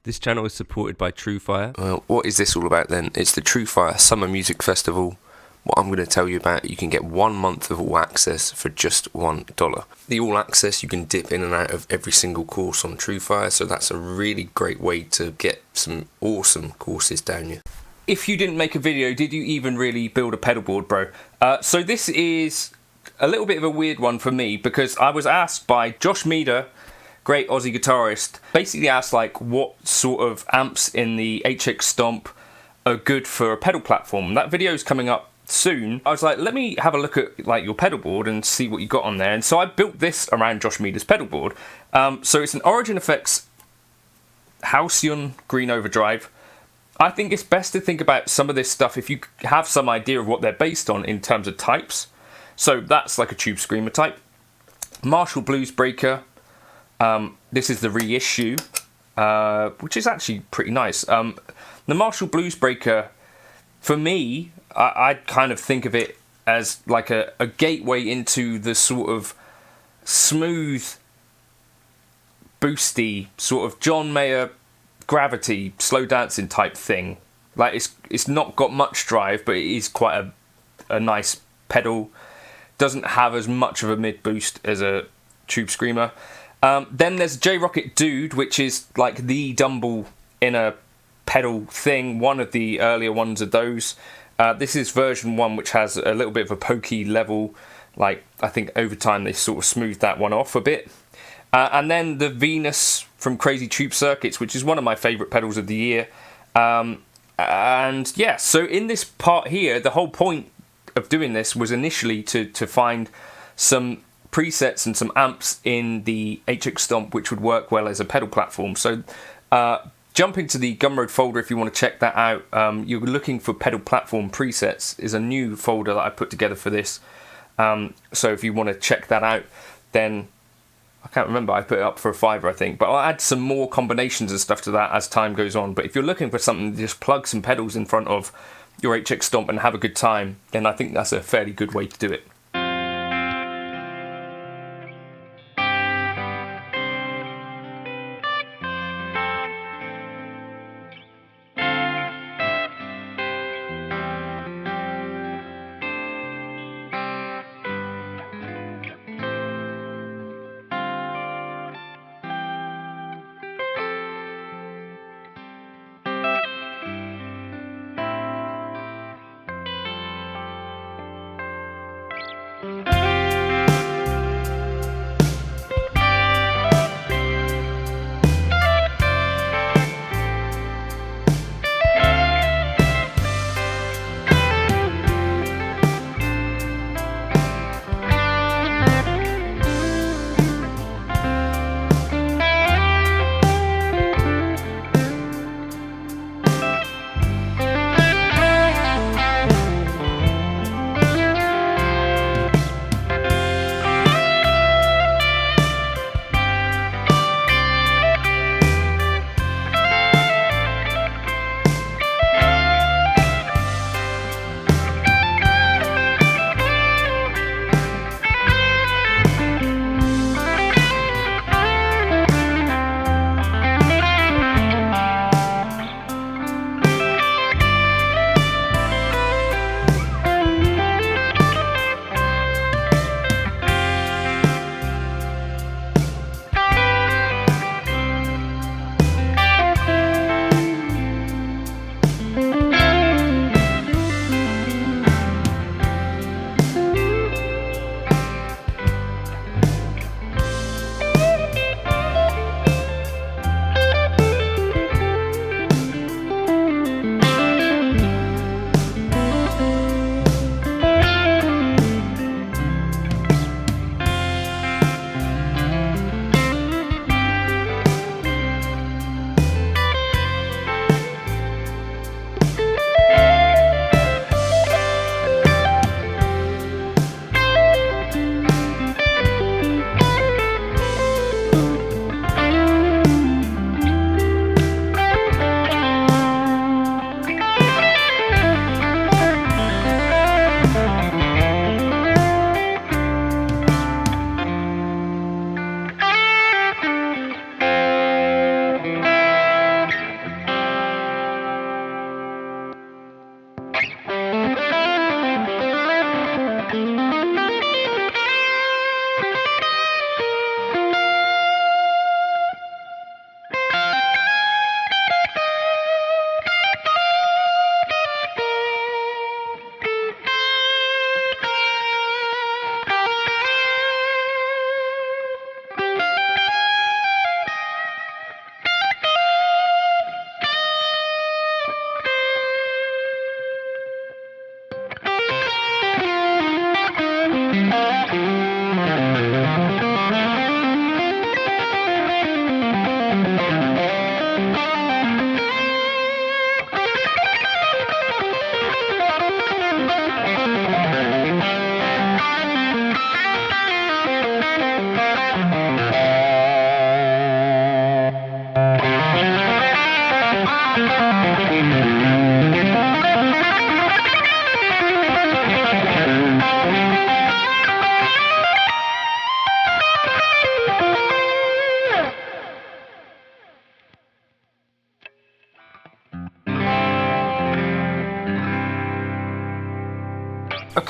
This channel is supported by Truefire. Well, what is this all about then? It's the Truefire Summer Music Festival. What I'm going to tell you about, you can get 1 month of All Access for just $1. The All Access, you can dip in and out of every single course on Truefire, so that's a really great way to get some awesome courses down you. If you didn't make a video, did you even really build a pedalboard, bro? So this is a little bit of a weird one for me, because I was asked by Josh Meader, great Aussie guitarist, basically asked like what sort of amps in the HX Stomp are good for a pedal platform. That video is coming up soon. I was like, let me have a look at like your pedalboard and see what you got on there. And so I built this around Josh Meader's pedalboard. So it's an Origin Effects Halcyon Green Overdrive. I think it's best to think about some of this stuff if you have some idea of what they're based on in terms of types. So that's like a Tube Screamer type. Marshall Blues Breaker. This is the reissue, which is actually pretty nice. The Marshall Blues Breaker, for me, I kind of think of it as like a gateway into the sort of smooth, boosty, sort of John Mayer gravity, slow dancing type thing. Like it's not got much drive, but it is quite a nice pedal. Doesn't have as much of a mid boost as a Tube Screamer. Then there's J-Rocket Dude, which is like the Dumble in a pedal thing, one of the earlier ones of those. This is version 1, which has a little bit of a pokey level. Like, I think over time they sort of smoothed that one off a bit. And then the Venus from Crazy Tube Circuits, which is one of my favourite pedals of the year. And yeah, so in this part here, the whole point of doing this was initially to find some presets and some amps in the HX Stomp which would work well as a pedal platform. So jump into the Gumroad folder if you want to check that out. You're looking for pedal platform presets is a new folder that I put together for this. So if you want to check that out, then I can't remember, I put it up for $5, I think, but I'll add some more combinations and stuff to that as time goes on. But if you're looking for something to just plug some pedals in front of your HX Stomp and have a good time, then I think that's a fairly good way to do it.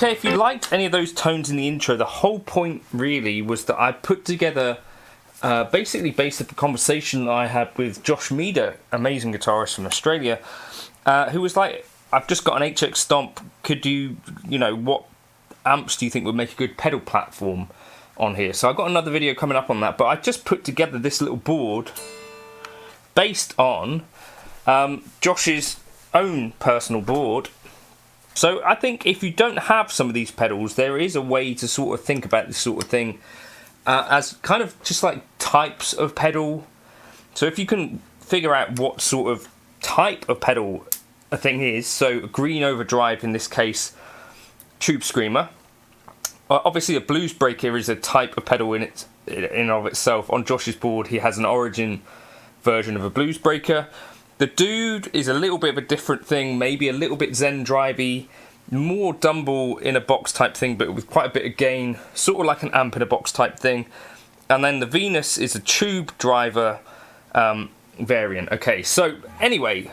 Okay, if you liked any of those tones in the intro, the whole point really was that I put together, basically based on the conversation that I had with Josh Meader, amazing guitarist from Australia, who was like, I've just got an HX Stomp, could you know, what amps do you think would make a good pedal platform on here? So I've got another video coming up on that, but I just put together this little board based on Josh's own personal board. So I think if you don't have some of these pedals, there is a way to sort of think about this sort of thing as kind of just like types of pedal. So if you can figure out what sort of type of pedal a thing is, so green overdrive in this case, tube screamer. Obviously a blues breaker is a type of pedal in and of itself. On Josh's board he has an Origin version of a blues breaker. The Dude is a little bit of a different thing, maybe a little bit Zen drivey, more Dumble in a box type thing, but with quite a bit of gain, sort of like an amp in a box type thing. And then the Venus is a tube driver variant. Okay, so anyway,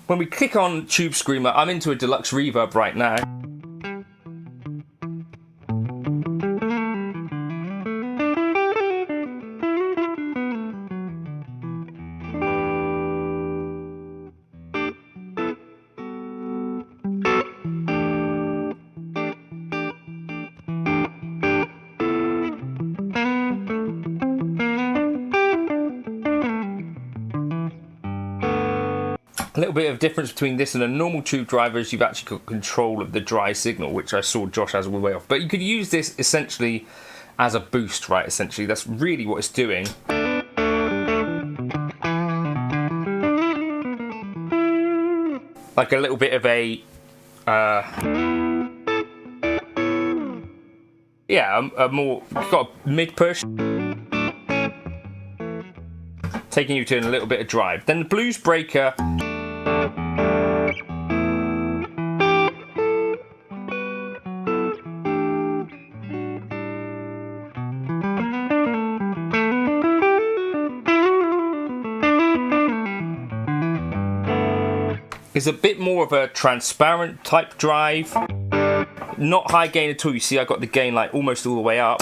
when we click on Tube Screamer, I'm into a deluxe reverb right now. A little bit of difference between this and a normal tube driver is you've actually got control of the dry signal, which I saw Josh has all the way off. But you could use this essentially as a boost, right? Essentially, that's really what it's doing. Like a little bit of a, a more, it's got a mid push, taking you to a little bit of drive. Then the blues breaker. Is a bit more of a transparent type drive, not high gain at all. You see I got the gain like almost all the way up.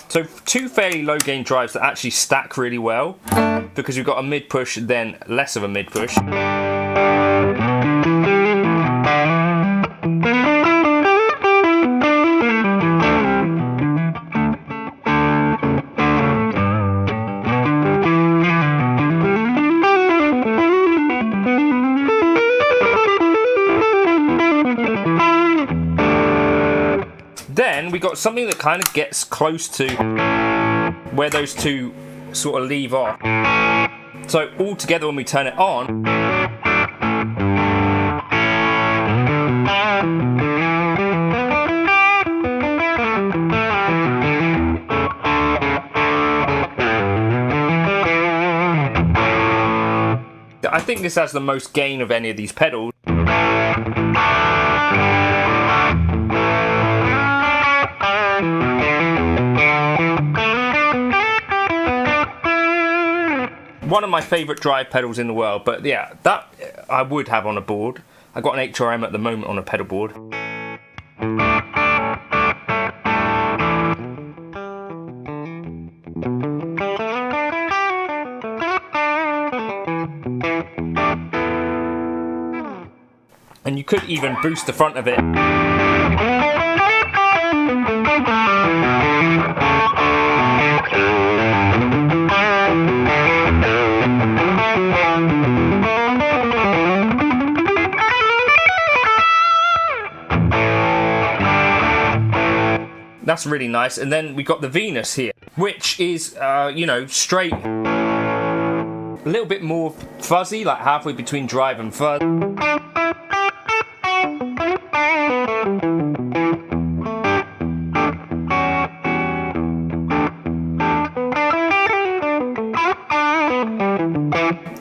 So two fairly low gain drives that actually stack really well, because you've got a mid push then less of a mid push. Then we got something that kind of gets close to where those two sort of leave off. So all together when we turn it on, I think this has the most gain of any of these pedals. One of my favourite drive pedals in the world, but yeah, that I would have on a board. I've got an HRM at the moment on a pedal board. And you could even boost the front of it. That's really nice. And then we got the Venus here, which is, you know, straight, a little bit more fuzzy, like halfway between drive and fuzz.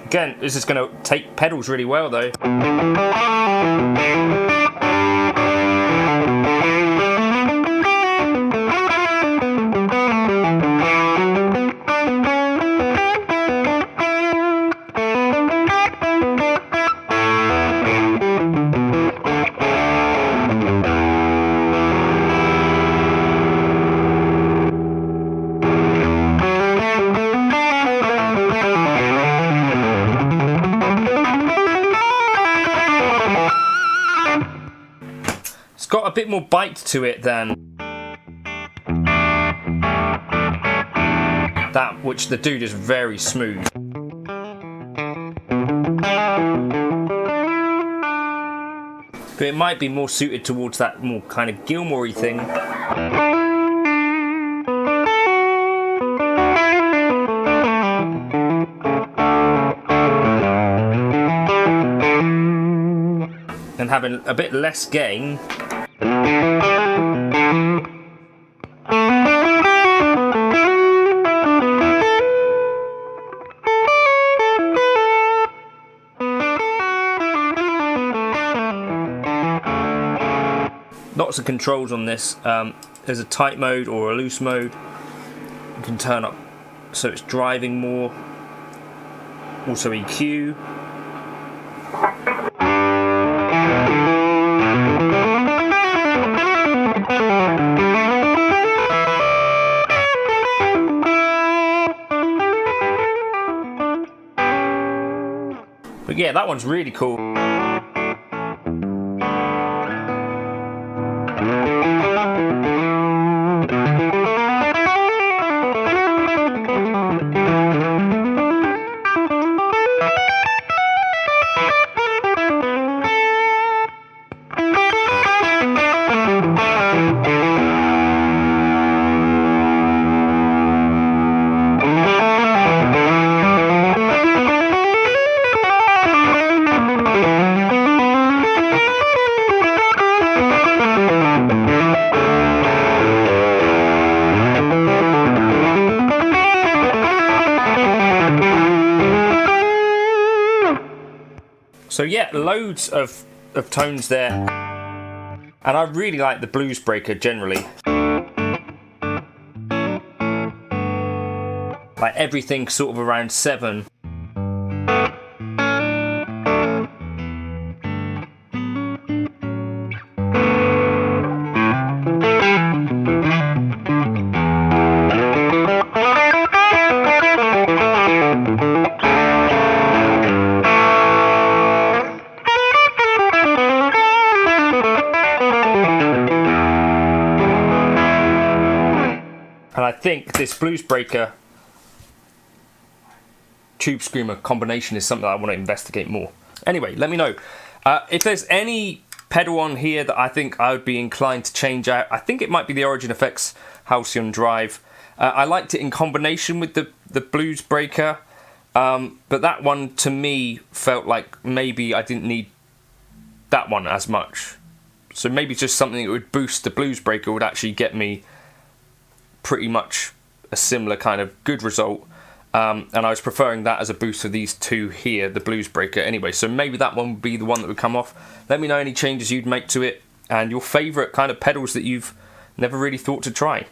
Again, this is going to take pedals really well though. got a bit more bite to it than that, which the dude is very smooth. But it might be more suited towards that more kind of Gilmore-y thing. And having a bit less gain. Lots of controls on this. There's a tight mode or a loose mode. You can turn up so it's driving more. Also EQ. But yeah, that one's really cool. So yeah, loads of tones there, and I really like the blues breaker generally. Like everything sort of around 7. And I think this blues breaker tube screamer combination is something that I want to investigate more. Anyway, let me know if there's any pedal on here that I think I would be inclined to change out. I think it might be the Origin Effects Halcyon Drive. I liked it in combination with the blues breaker, but that one to me felt like maybe I didn't need that one as much. So maybe just something that would boost the blues breaker would actually get me pretty much a similar kind of good result, and I was preferring that as a boost for these two here, the blues breaker anyway, so maybe that one would be the one that would come off. Let me know any changes you'd make to it and your favourite kind of pedals that you've never really thought to try.